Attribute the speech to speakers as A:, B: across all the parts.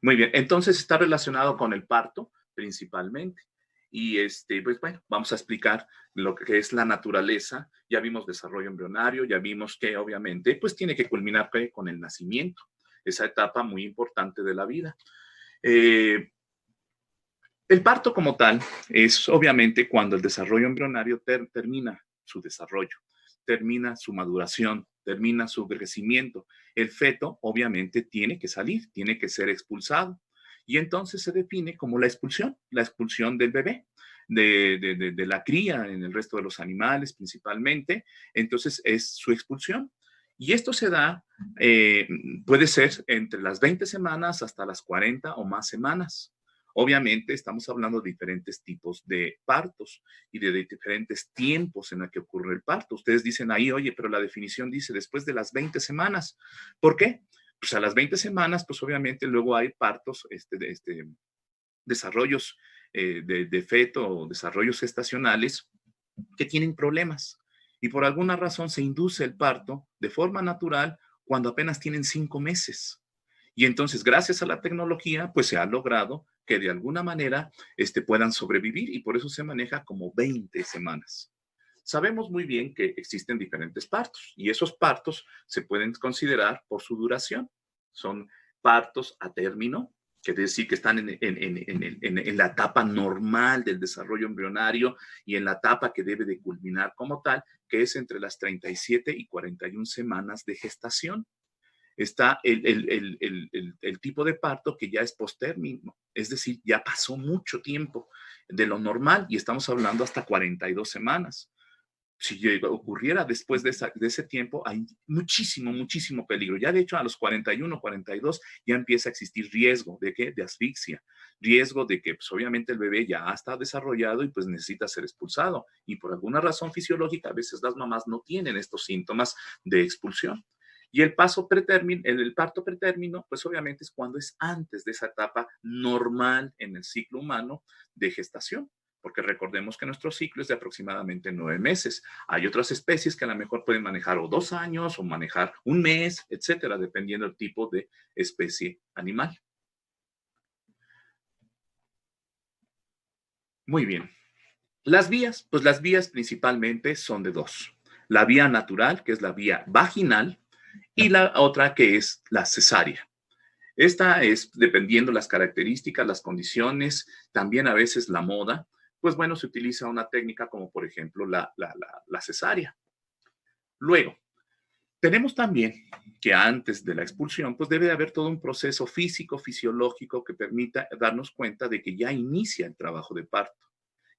A: Muy bien, entonces está relacionado con el parto principalmente. Y pues bueno, vamos a explicar lo que es la naturaleza. Ya vimos desarrollo embrionario, ya vimos que obviamente pues tiene que culminar con el nacimiento, esa etapa muy importante de la vida. Eh, el parto como tal es obviamente cuando el desarrollo embrionario termina su desarrollo, termina su maduración, termina su crecimiento. El feto obviamente tiene que salir, tiene que ser expulsado. Y entonces se define como la expulsión del bebé, de la cría en el resto de los animales principalmente. Entonces es su expulsión. Y esto se da, eh, puede ser entre las 20 semanas hasta las 40 o más semanas. Obviamente estamos hablando de diferentes tipos de partos y de diferentes tiempos en los que ocurre el parto. Ustedes dicen ahí, oye, pero la definición dice después de las 20 semanas. ¿Por qué? Pues a las 20 semanas, pues obviamente luego hay partos, desarrollos de feto o desarrollos gestacionales que tienen problemas. Y por alguna razón se induce el parto de forma natural cuando apenas tienen 5 meses. Y entonces, gracias a la tecnología, pues se ha logrado que de alguna manera puedan sobrevivir y por eso se maneja como 20 semanas. Sabemos muy bien que existen diferentes partos y esos partos se pueden considerar por su duración. Son partos a término, que decir que están en la etapa normal del desarrollo embrionario y en la etapa que debe de culminar como tal, que es entre las 37 y 41 semanas de gestación. Está el tipo de parto que ya es postérmino, es decir, ya pasó mucho tiempo de lo normal y estamos hablando hasta 42 semanas. Si ocurriera después de ese tiempo, hay muchísimo, muchísimo peligro. Ya de hecho a los 41, 42 ya empieza a existir riesgo de qué, de asfixia, riesgo de que pues, obviamente el bebé ya está desarrollado y pues necesita ser expulsado. Y por alguna razón fisiológica, a veces las mamás no tienen estos síntomas de expulsión. Y el parto pretérmino, pues obviamente es cuando es antes de esa etapa normal en el ciclo humano de gestación, porque recordemos que nuestro ciclo es de aproximadamente 9 meses. Hay otras especies que a lo mejor pueden manejar o 2 años o manejar un mes, etcétera, dependiendo del tipo de especie animal. Muy bien. Las vías, pues las vías principalmente son de dos. La vía natural, que es la vía vaginal, y la otra que es la cesárea. Esta es, dependiendo las características, las condiciones, también a veces la moda, pues bueno, se utiliza una técnica como por ejemplo la cesárea. Luego, tenemos también que antes de la expulsión, pues debe de haber todo un proceso físico, fisiológico que permita darnos cuenta de que ya inicia el trabajo de parto.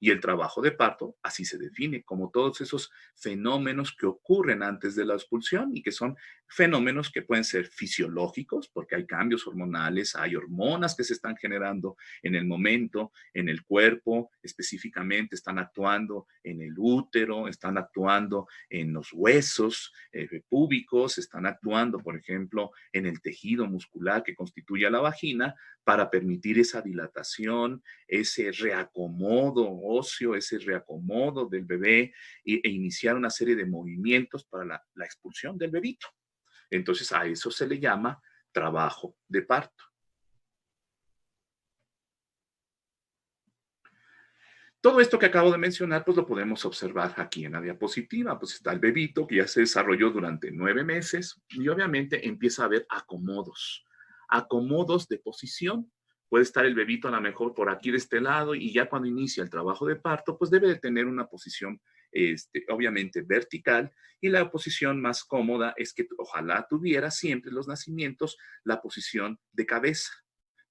A: Y el trabajo de parto así se define, como todos esos fenómenos que ocurren antes de la expulsión y que son fenómenos que pueden ser fisiológicos, porque hay cambios hormonales, hay hormonas que se están generando en el momento, en el cuerpo, específicamente están actuando en el útero, están actuando en los huesos púbicos, están actuando, por ejemplo, en el tejido muscular que constituye a la vagina para permitir esa dilatación, ese reacomodo óseo, ese reacomodo del bebé iniciar una serie de movimientos para la expulsión del bebito. Entonces a eso se le llama trabajo de parto. Todo esto que acabo de mencionar, pues lo podemos observar aquí en la diapositiva. Pues está el bebito que ya se desarrolló durante 9 meses y obviamente empieza a haber acomodos, acomodos de posición. Puede estar el bebito a lo mejor por aquí de este lado y ya cuando inicia el trabajo de parto, pues debe de tener una posición, obviamente vertical, y la posición más cómoda es que ojalá tuviera siempre los nacimientos la posición de cabeza,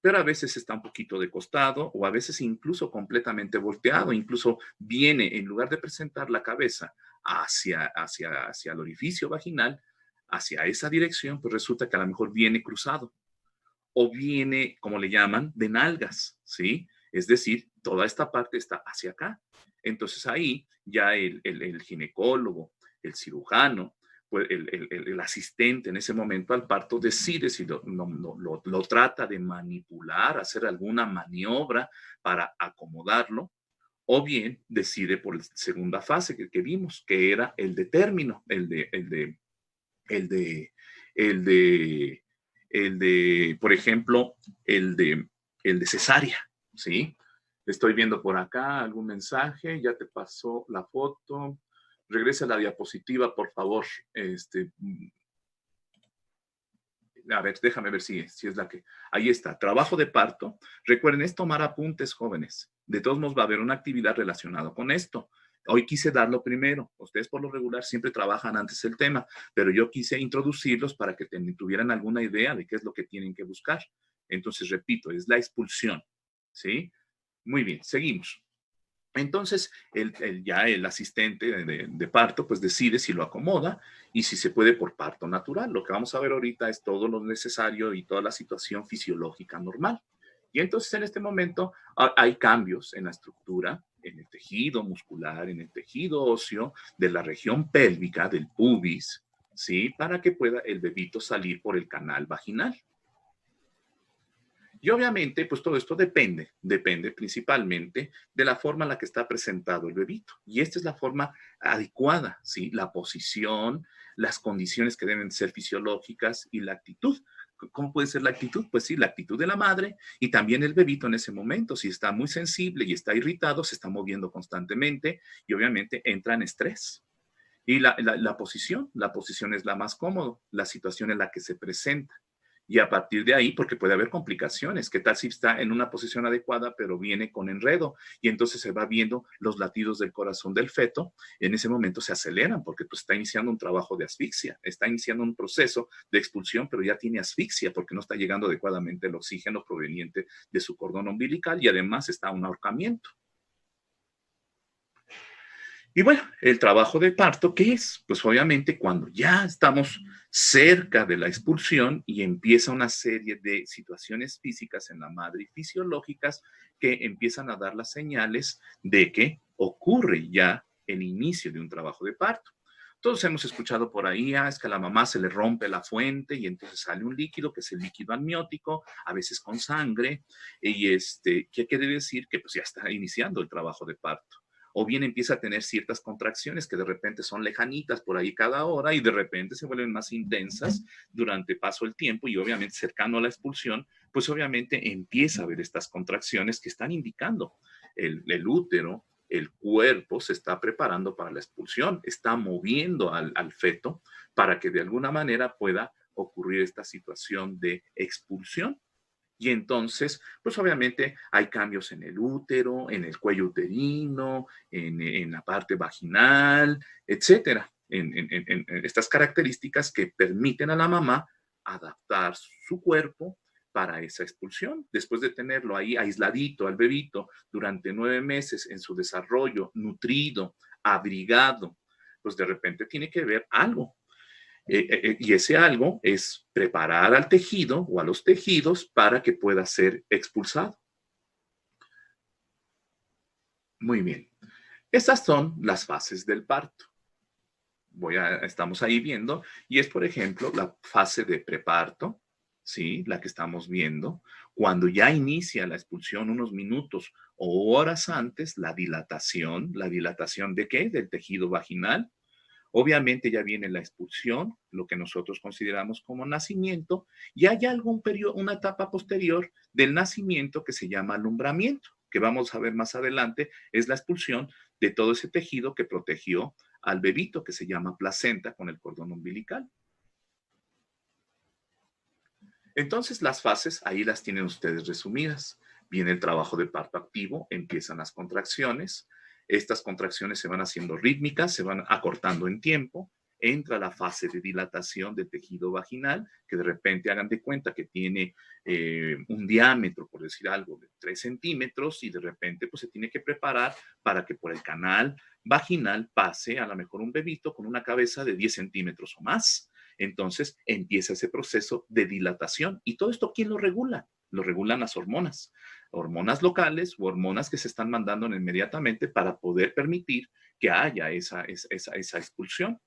A: pero a veces está un poquito de costado o a veces incluso completamente volteado, incluso viene, en lugar de presentar la cabeza hacia el orificio vaginal, hacia esa dirección, pues resulta que a lo mejor viene cruzado o viene, como le llaman, de nalgas, ¿sí? Es decir, toda esta parte está hacia acá. Entonces ahí ya el ginecólogo, el cirujano, pues el asistente en ese momento al parto decide si lo trata de manipular, hacer alguna maniobra para acomodarlo, o bien decide por la segunda fase que vimos, que era el de término, el de el de, por ejemplo, el de cesárea, ¿sí? Estoy viendo por acá algún mensaje, ya te pasó la foto. Regresa a la diapositiva, por favor. A ver, déjame ver si es la que... Ahí está, trabajo de parto. Recuerden, es tomar apuntes, jóvenes. De todos modos va a haber una actividad relacionada con esto. Hoy quise darlo primero. Ustedes por lo regular siempre trabajan antes el tema, pero yo quise introducirlos para que tuvieran alguna idea de qué es lo que tienen que buscar. Entonces, repito, es la expulsión, ¿sí? Muy bien, seguimos. Entonces, ya el asistente de parto, pues decide si lo acomoda y si se puede por parto natural. Lo que vamos a ver ahorita es todo lo necesario y toda la situación fisiológica normal. Y entonces, en este momento, hay cambios en la estructura, en el tejido muscular, en el tejido óseo de la región pélvica, del pubis, ¿sí? Para que pueda el bebito salir por el canal vaginal. Y obviamente, pues todo esto depende principalmente de la forma en la que está presentado el bebito. Y esta es la forma adecuada, ¿sí? La posición, las condiciones que deben ser fisiológicas y la actitud. ¿Cómo puede ser la actitud? Pues sí, la actitud de la madre y también el bebito en ese momento. Si está muy sensible y está irritado, se está moviendo constantemente y obviamente entra en estrés. Y la posición es la más cómoda, la situación en la que se presenta. Y a partir de ahí, porque puede haber complicaciones, ¿qué tal si está en una posición adecuada, pero viene con enredo? Y entonces se va viendo los latidos del corazón del feto, en ese momento se aceleran, porque pues está iniciando un trabajo de asfixia, está iniciando un proceso de expulsión, pero ya tiene asfixia, porque no está llegando adecuadamente el oxígeno proveniente de su cordón umbilical y además está un ahorcamiento. Y bueno, el trabajo de parto, ¿qué es? Pues obviamente cuando ya estamos cerca de la expulsión y empieza una serie de situaciones físicas en la madre y fisiológicas que empiezan a dar las señales de que ocurre ya el inicio de un trabajo de parto. Todos hemos escuchado por ahí, es que a la mamá se le rompe la fuente y entonces sale un líquido que es el líquido amniótico, a veces con sangre, y ¿qué quiere decir? Que pues ya está iniciando el trabajo de parto. O bien empieza a tener ciertas contracciones que de repente son lejanitas por ahí cada hora y de repente se vuelven más intensas durante paso el tiempo y obviamente cercano a la expulsión, pues obviamente empieza a haber estas contracciones que están indicando el útero, el cuerpo se está preparando para la expulsión, está moviendo al feto para que de alguna manera pueda ocurrir esta situación de expulsión. Y entonces, pues obviamente hay cambios en el útero, en el cuello uterino, en la parte vaginal, etcétera. En estas características que permiten a la mamá adaptar su cuerpo para esa expulsión. Después de tenerlo ahí aisladito al bebito durante 9 meses en su desarrollo, nutrido, abrigado, pues de repente tiene que ver algo y ese algo es preparar al tejido o a los tejidos para que pueda ser expulsado. Muy bien. Esas son las fases del parto. Estamos ahí viendo, y es, por ejemplo, la fase de preparto, ¿sí? La que estamos viendo. Cuando ya inicia la expulsión, unos minutos o horas antes, la dilatación. ¿La dilatación de qué? Del tejido vaginal. Obviamente ya viene la expulsión, lo que nosotros consideramos como nacimiento, y hay algún periodo, una etapa posterior del nacimiento que se llama alumbramiento, que vamos a ver más adelante, es la expulsión de todo ese tejido que protegió al bebito, que se llama placenta con el cordón umbilical. Entonces las fases ahí las tienen ustedes resumidas. Viene el trabajo de parto activo, empiezan las contracciones, estas contracciones se van haciendo rítmicas, se van acortando en tiempo, entra la fase de dilatación del tejido vaginal, que de repente hagan de cuenta que tiene un diámetro, por decir algo, de 3 centímetros y de repente pues se tiene que preparar para que por el canal vaginal pase a lo mejor un bebito con una cabeza de 10 centímetros o más. Entonces empieza ese proceso de dilatación. ¿Y todo esto quién lo regula? Lo regulan las hormonas, hormonas locales o hormonas que se están mandando inmediatamente para poder permitir que haya esa expulsión.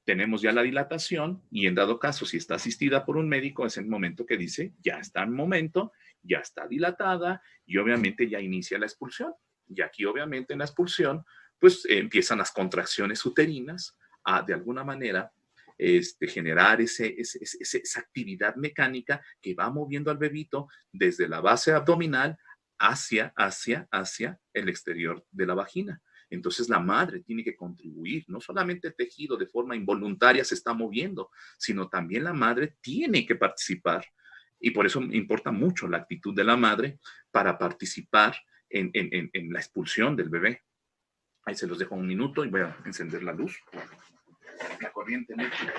A: Tenemos ya la dilatación y en dado caso, si está asistida por un médico, es el momento que dice, ya está en momento, ya está dilatada y obviamente ya inicia la expulsión. Y aquí obviamente en la expulsión, pues empiezan las contracciones uterinas a de alguna manera generar esa actividad mecánica que va moviendo al bebito desde la base abdominal hacia el exterior de la vagina. Entonces la madre tiene que contribuir, no solamente el tejido de forma involuntaria se está moviendo, sino también la madre tiene que participar. Y por eso importa mucho la actitud de la madre para participar en la expulsión del bebé. Ahí se los dejo un minuto y voy a encender la luz, la corriente eléctrica.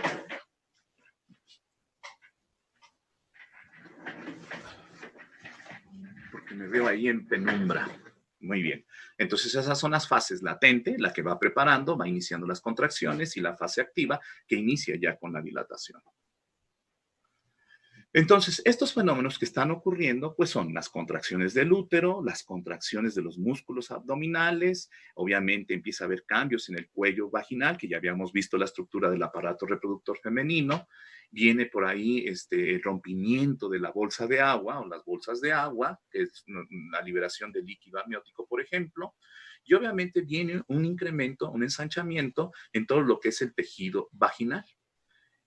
A: Porque me veo ahí en penumbra. Muy bien. Entonces esas son las fases: latente, la que va preparando, va iniciando las contracciones, y la fase activa, que inicia ya con la dilatación. Entonces, estos fenómenos que están ocurriendo, pues son las contracciones del útero, las contracciones de los músculos abdominales, obviamente empieza a haber cambios en el cuello vaginal, que ya habíamos visto la estructura del aparato reproductor femenino, viene por ahí el rompimiento de la bolsa de agua o las bolsas de agua, que es la liberación de líquido amniótico, por ejemplo, y obviamente viene un incremento, un ensanchamiento en todo lo que es el tejido vaginal.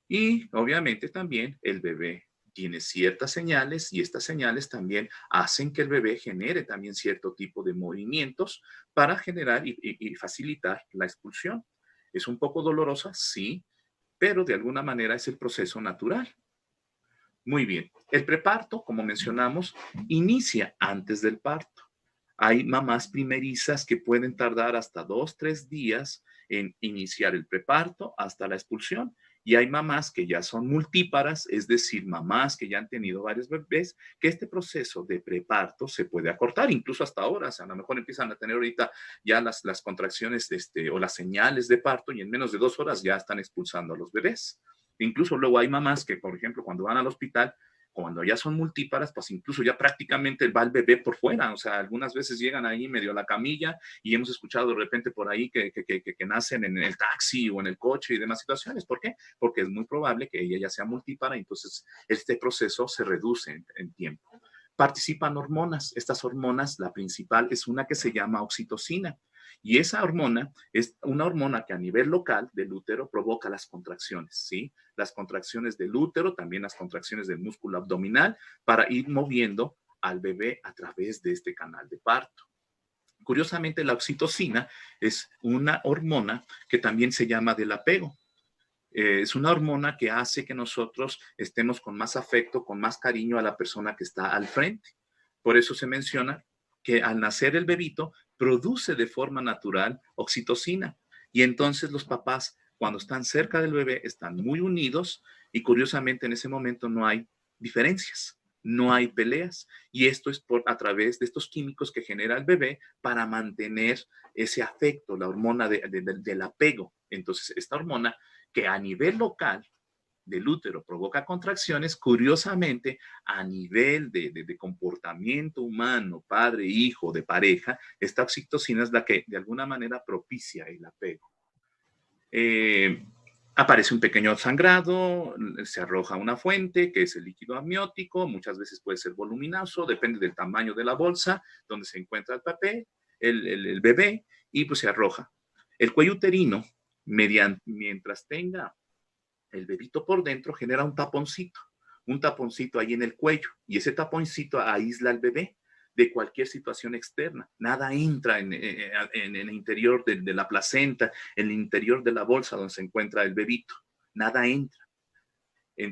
A: Y obviamente también el bebé tiene ciertas señales, y estas señales también hacen que el bebé genere también cierto tipo de movimientos para generar y facilitar la expulsión. ¿Es un poco dolorosa? Sí, pero de alguna manera es el proceso natural. Muy bien. El preparto, como mencionamos, inicia antes del parto. Hay mamás primerizas que pueden tardar hasta 2, 3 días en iniciar el preparto hasta la expulsión. Y hay mamás que ya son multíparas, es decir, mamás que ya han tenido varios bebés, que este proceso de preparto se puede acortar, incluso hasta horas. A lo mejor empiezan a tener ahorita ya las contracciones o las señales de parto, y en menos de 2 horas ya están expulsando a los bebés. Incluso luego hay mamás que, por ejemplo, cuando van al hospital, cuando ya son multíparas, pues incluso ya prácticamente va el bebé por fuera. O sea, algunas veces llegan ahí medio a la camilla, y hemos escuchado de repente por ahí que nacen en el taxi o en el coche y demás situaciones. ¿Por qué? Porque es muy probable que ella ya sea multípara, y entonces este proceso se reduce en tiempo. Participan hormonas. Estas hormonas, la principal es una que se llama oxitocina. Y esa hormona es una hormona que a nivel local del útero provoca las contracciones, ¿sí? Las contracciones del útero, también las contracciones del músculo abdominal, para ir moviendo al bebé a través de este canal de parto. Curiosamente, la oxitocina es una hormona que también se llama del apego. Es una hormona que hace que nosotros estemos con más afecto, con más cariño a la persona que está al frente. Por eso se menciona que al nacer el bebito produce de forma natural oxitocina. Y entonces los papás, cuando están cerca del bebé, están muy unidos, y curiosamente en ese momento no hay diferencias, no hay peleas. Y esto es a través de estos químicos que genera el bebé para mantener ese afecto, la hormona del apego. Entonces, esta hormona, que a nivel local del útero provoca contracciones, curiosamente a nivel de comportamiento humano, padre, hijo, de pareja, esta oxitocina es la que de alguna manera propicia el apego. Aparece un pequeño sangrado, se arroja una fuente, que es el líquido amniótico, muchas veces puede ser voluminoso, depende del tamaño de la bolsa donde se encuentra el papel, el bebé, y pues se arroja. El cuello uterino, mientras tenga el bebito por dentro, genera un taponcito ahí en el cuello, y ese taponcito aísla al bebé de cualquier situación externa. Nada entra en el interior de la placenta, en el interior de la bolsa donde se encuentra el bebito. Nada entra.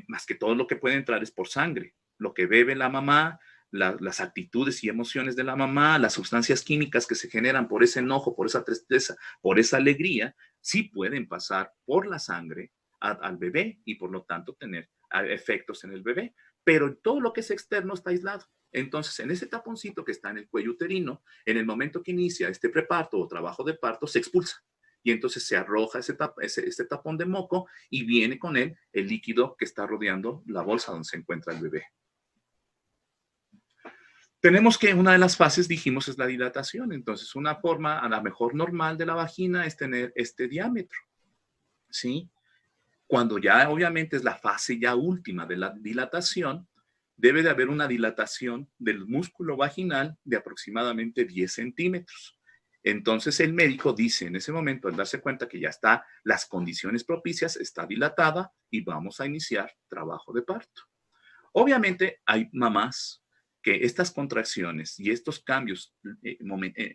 A: Más que todo lo que puede entrar es por sangre. Lo que bebe la mamá, las actitudes y emociones de la mamá, las sustancias químicas que se generan por ese enojo, por esa tristeza, por esa alegría, sí pueden pasar por la sangre al bebé, y por lo tanto tener efectos en el bebé. Pero todo lo que es externo está aislado. Entonces, en ese taponcito que está en el cuello uterino, en el momento que inicia este preparto o trabajo de parto, se expulsa. Y entonces se arroja ese tapón de moco, y viene con él el líquido que está rodeando la bolsa donde se encuentra el bebé. Tenemos que una de las fases, dijimos, es la dilatación. Entonces, una forma a lo mejor normal de la vagina es tener este diámetro, ¿sí? Cuando ya obviamente es la fase ya última de la dilatación, debe de haber una dilatación del músculo vaginal de aproximadamente 10 centímetros. Entonces el médico dice en ese momento, al darse cuenta que ya está las condiciones propicias, está dilatada y vamos a iniciar trabajo de parto. Obviamente hay mamás que estas contracciones y estos cambios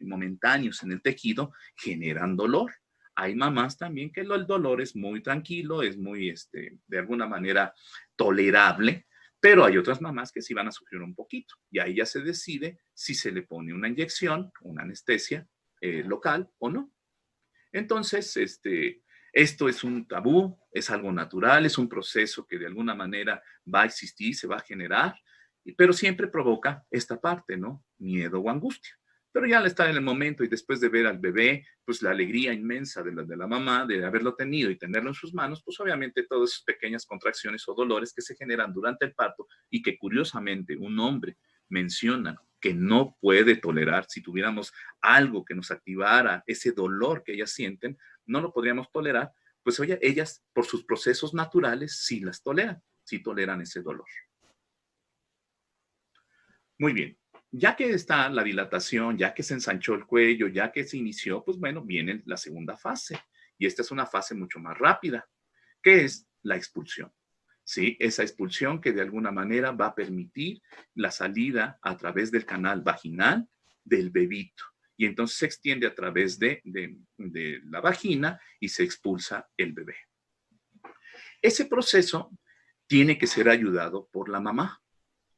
A: momentáneos en el tejido generan dolor. Hay mamás también que el dolor es muy tranquilo, es muy, de alguna manera, tolerable, pero hay otras mamás que sí van a sufrir un poquito y ahí ya se decide si se le pone una inyección, una anestesia local o no. Entonces, esto es un tabú, es algo natural, es un proceso que de alguna manera va a existir, se va a generar, pero siempre provoca esta parte, ¿no? Miedo o angustia. Pero ya al estar en el momento y después de ver al bebé, pues la alegría inmensa de la mamá, de haberlo tenido y tenerlo en sus manos, pues obviamente todas esas pequeñas contracciones o dolores que se generan durante el parto y que curiosamente un hombre menciona que no puede tolerar, si tuviéramos algo que nos activara ese dolor que ellas sienten, no lo podríamos tolerar, pues oye, ellas por sus procesos naturales sí las toleran, sí toleran ese dolor. Muy bien, ya que está la dilatación, ya que se ensanchó el cuello, ya que se inició, pues bueno, viene la segunda fase. Y esta es una fase mucho más rápida, que es la expulsión. ¿Sí? Esa expulsión que de alguna manera va a permitir la salida a través del canal vaginal del bebito. Y entonces se extiende a través de la vagina y se expulsa el bebé. Ese proceso tiene que ser ayudado por la mamá.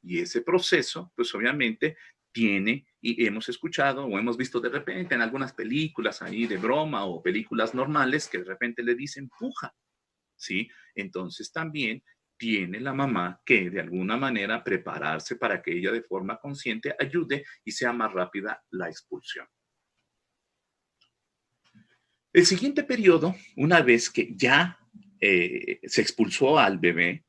A: Y ese proceso, pues obviamente tiene, y hemos escuchado o hemos visto de repente en algunas películas ahí de broma o películas normales que de repente le dicen puja, ¿sí? Entonces también tiene la mamá que de alguna manera prepararse para que ella de forma consciente ayude y sea más rápida la expulsión. El siguiente periodo, una vez que ya se expulsó al bebé,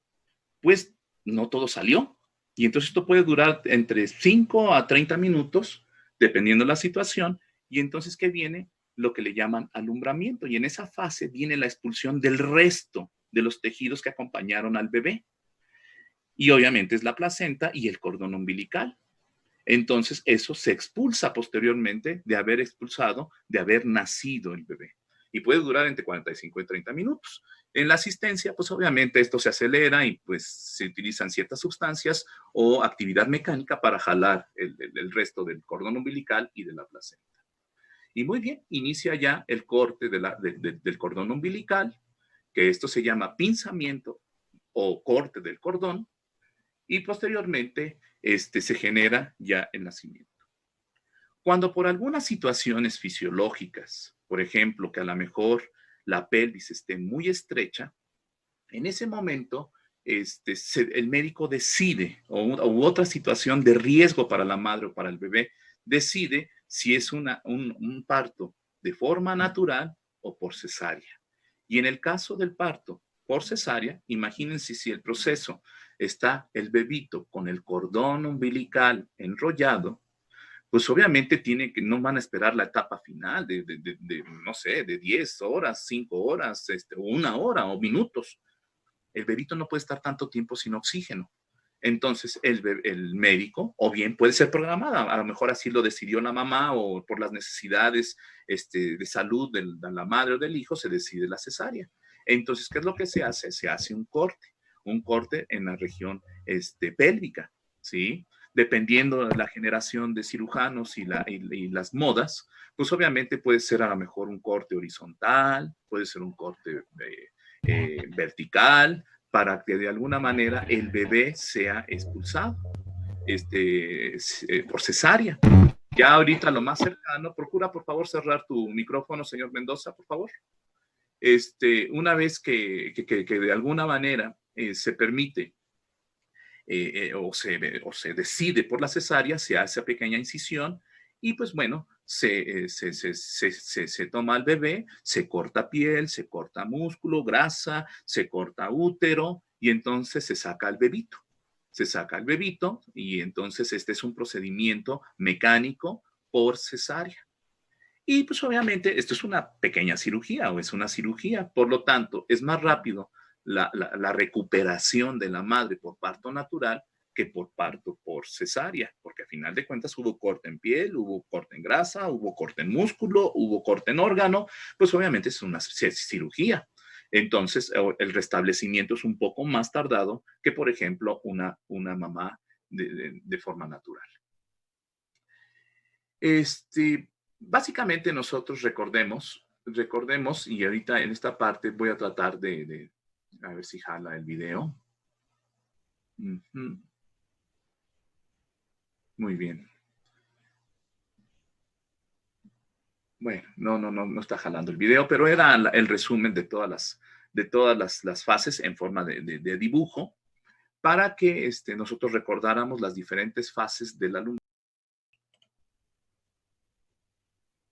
A: pues no todo salió. Y entonces esto puede durar entre 5 a 30 minutos, dependiendo de la situación. Y entonces, ¿qué viene? Lo que le llaman alumbramiento. Y en esa fase viene la expulsión del resto de los tejidos que acompañaron al bebé. Y obviamente es la placenta y el cordón umbilical. Entonces, eso se expulsa posteriormente de haber expulsado, de haber nacido el bebé. Y puede durar entre 45 y 30 minutos. En la asistencia, pues obviamente esto se acelera y pues se utilizan ciertas sustancias o actividad mecánica para jalar el resto del cordón umbilical y de la placenta. Y muy bien, inicia ya el corte del cordón umbilical, que esto se llama pinzamiento o corte del cordón, y posteriormente se genera ya el nacimiento. Cuando por algunas situaciones fisiológicas, por ejemplo, que a lo mejor la pelvis esté muy estrecha, en ese momento el médico decide, u otra situación de riesgo para la madre o para el bebé, decide si es un parto de forma natural o por cesárea. Y en el caso del parto por cesárea, imagínense si el proceso está el bebito con el cordón umbilical enrollado, pues obviamente no van a esperar la etapa final no sé, de 10 horas, 5 horas, o 1 hora o minutos. El bebito no puede estar tanto tiempo sin oxígeno. Entonces, el médico, o bien puede ser programada, a lo mejor así lo decidió la mamá o por las necesidades de salud de la madre o del hijo, se decide la cesárea. Entonces, ¿qué es lo que se hace? Se hace un corte en la región pélvica, ¿sí? Dependiendo de la generación de cirujanos y las modas, pues obviamente puede ser a lo mejor un corte horizontal, puede ser un corte vertical, para que de alguna manera el bebé sea expulsado por cesárea. Ya ahorita lo más cercano, procura por favor cerrar tu micrófono, señor Mendoza, por favor. Una vez que de alguna manera se permite o se decide por la cesárea, se hace pequeña incisión y pues bueno, se toma al bebé, se corta piel, se corta músculo, grasa, se corta útero y entonces se saca al bebito. Se saca al bebito y entonces este es un procedimiento mecánico por cesárea. Y pues obviamente esto es una pequeña cirugía o es una cirugía, por lo tanto es más rápido la recuperación de la madre por parto natural que por parto por cesárea, porque a final de cuentas hubo corte en piel, hubo corte en grasa, hubo corte en músculo, hubo corte en órgano, pues obviamente es una cirugía. Entonces, el restablecimiento es un poco más tardado que, por ejemplo, una mamá de forma natural. Básicamente nosotros recordemos, y ahorita en esta parte voy a tratar a ver si jala el video. Muy bien. Bueno, no está jalando el video, pero era el resumen de todas las fases en forma de dibujo para que nosotros recordáramos las diferentes fases del alumno.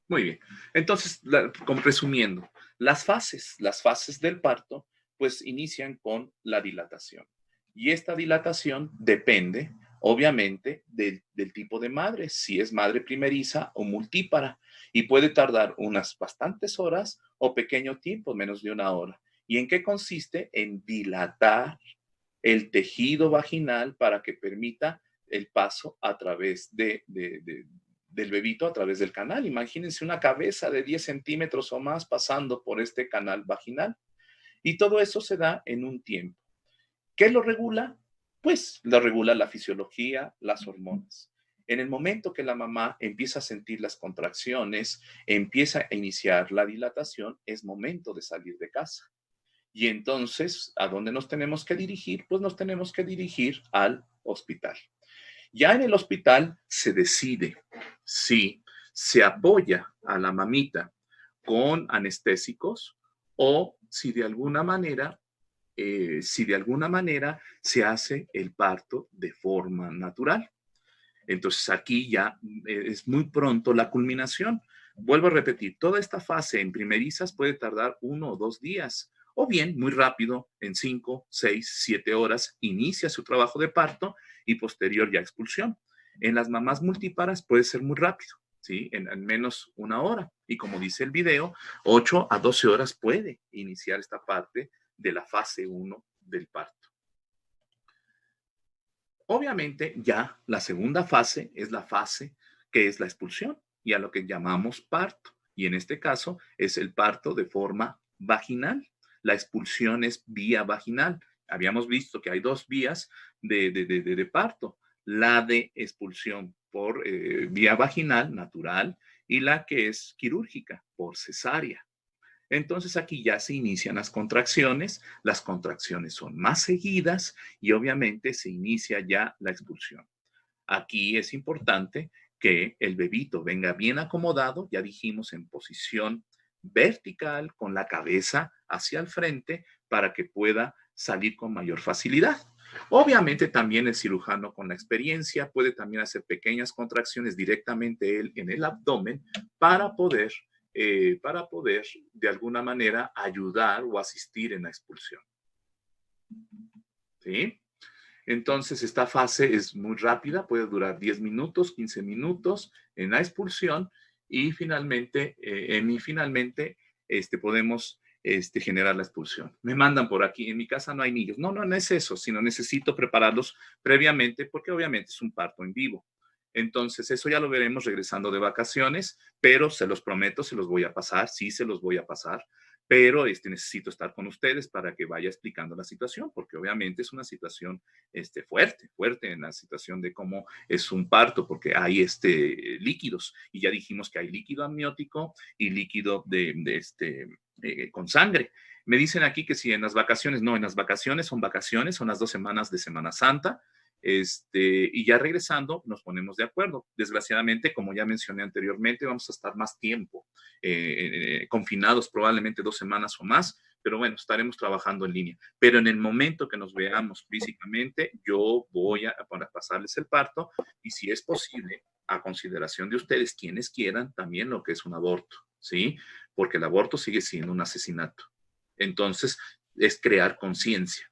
A: Muy bien. Entonces, como resumiendo, las fases del parto, pues inician con la dilatación. Y esta dilatación depende, obviamente, del tipo de madre, si es madre primeriza o multípara, y puede tardar unas bastantes horas o pequeño tiempo, menos de una hora. ¿Y en qué consiste? En dilatar el tejido vaginal para que permita el paso a través del bebito, a través del canal. Imagínense una cabeza de 10 centímetros o más pasando por este canal vaginal. Y todo eso se da en un tiempo. ¿Qué lo regula? Pues lo regula la fisiología, las hormonas. En el momento que la mamá empieza a sentir las contracciones, empieza a iniciar la dilatación, es momento de salir de casa. Y entonces, ¿a dónde nos tenemos que dirigir? Pues nos tenemos que dirigir al hospital. Ya en el hospital se decide si se apoya a la mamita con anestésicos o si de alguna manera, se hace el parto de forma natural. Entonces aquí ya es muy pronto la culminación. Vuelvo a repetir, toda esta fase en primerizas puede tardar 1 o 2 días, o bien muy rápido, en 5, 6, 7 horas, inicia su trabajo de parto y posterior ya expulsión. En las mamás multíparas puede ser muy rápido, ¿sí? En menos una hora. Y como dice el video, 8 a 12 horas puede iniciar esta parte de la fase 1 del parto. Obviamente, ya la segunda fase es la fase que es la expulsión y a lo que llamamos parto. Y en este caso es el parto de forma vaginal. La expulsión es vía vaginal. Habíamos visto que hay 2 vías de parto. La de expulsión por vía vaginal, natural, y la que es quirúrgica, por cesárea. Entonces aquí ya se inician las contracciones son más seguidas y obviamente se inicia ya la expulsión. Aquí es importante que el bebito venga bien acomodado, ya dijimos, en posición vertical, con la cabeza hacia el frente, para que pueda salir con mayor facilidad. Obviamente también el cirujano con la experiencia puede también hacer pequeñas contracciones directamente él en el abdomen para poder de alguna manera ayudar o asistir en la expulsión. ¿Sí? Entonces, esta fase es muy rápida, puede durar 10 minutos, 15 minutos en la expulsión y finalmente, podemos generar la expulsión. Me mandan por aquí, en mi casa no hay niños. No es eso, sino necesito prepararlos previamente porque obviamente es un parto en vivo. Entonces, eso ya lo veremos regresando de vacaciones, pero se los prometo, se los voy a pasar, sí se los voy a pasar, pero necesito estar con ustedes para que vaya explicando la situación, porque obviamente es una situación fuerte en la situación de cómo es un parto, porque hay líquidos, y ya dijimos que hay líquido amniótico y líquido con sangre. Me dicen aquí que si en las vacaciones, no, en las vacaciones, son las 2 semanas de Semana Santa, y ya regresando nos ponemos de acuerdo. Desgraciadamente, como ya mencioné anteriormente, vamos a estar más tiempo confinados, probablemente 2 semanas o más, pero bueno, estaremos trabajando en línea. Pero en el momento que nos veamos físicamente, yo voy a pasarles el parto y si es posible, a consideración de ustedes, quienes quieran, también lo que es un aborto, ¿sí? Porque el aborto sigue siendo un asesinato. Entonces, es crear conciencia.